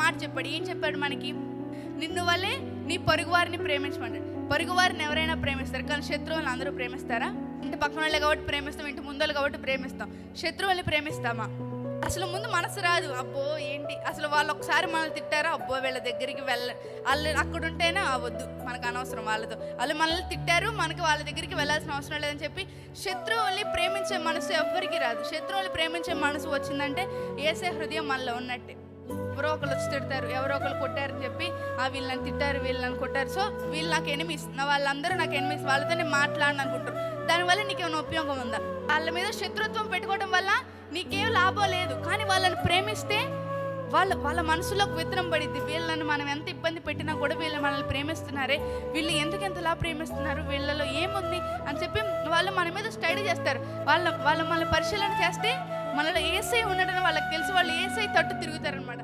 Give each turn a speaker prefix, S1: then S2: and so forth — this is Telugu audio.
S1: మాట చెప్పాడు. ఏం చెప్పాడు మనకి? నిన్ను వల్లే నీ పొరుగు వారిని ప్రేమించమంటాడు. పొరుగు వారిని ఎవరైనా ప్రేమిస్తారు, కానీ శత్రువులను అందరూ ప్రేమిస్తారా? ఇంటి పక్కన వాళ్ళే కాబట్టి ప్రేమిస్తాం, ఇంటి ముందు కాబట్టి ప్రేమిస్తాం. శత్రువుల్ని ప్రేమిస్తామా? అసలు ముందు మనసు రాదు. అబ్బో ఏంటి అసలు వాళ్ళు ఒకసారి మనల్ని తిట్టారా, అబ్బో వీళ్ళ దగ్గరికి వాళ్ళు అక్కడ ఉంటేనే వద్దు, మనకు అనవసరం వాళ్ళతో. వాళ్ళు మనల్ని తిట్టారు, మనకి వాళ్ళ దగ్గరికి వెళ్ళాల్సిన అవసరం లేదని చెప్పి శత్రువుల్ని ప్రేమించే మనసు ఎవ్వరికి రాదు. శత్రువుల్ని ప్రేమించే మనసు వచ్చిందంటే యేసే హృదయం మనలో ఉన్నట్టే. ఎవరో ఒకరు వచ్చి తిడతారు, ఎవరో ఒకరు కొట్టారని చెప్పి వీళ్ళని తిట్టారు, వీళ్ళని కొట్టారు, సో వీళ్ళు నాకు ఎనిమిస్, వాళ్ళందరూ నాకు ఎనిమిస్, వాళ్ళతో నేను మాట్లాడను అనుకుంటారు. దానివల్ల నీకేమైనా ఉపయోగం ఉందా? వాళ్ళ మీద శత్రుత్వం పెట్టుకోవడం వల్ల నీకేం లాభం లేదు. కానీ వాళ్ళని ప్రేమిస్తే వాళ్ళ మనసులోకి విత్తనం పడిద్ది. వీళ్ళని మనం ఎంత ఇబ్బంది పెట్టినా కూడా వీళ్ళు మనల్ని ప్రేమిస్తున్నారే, వీళ్ళు ఎంతలా ప్రేమిస్తున్నారు, వీళ్ళలో ఏముంది అని చెప్పి వాళ్ళు మన మీద స్టడీ చేస్తారు. వాళ్ళు మనల్ని పరిశీలన చేస్తే మనలో ఏసై ఉండడం వాళ్ళకి తెలిసి వాళ్ళు ఏసై తట్టు తిరుగుతారనమాట.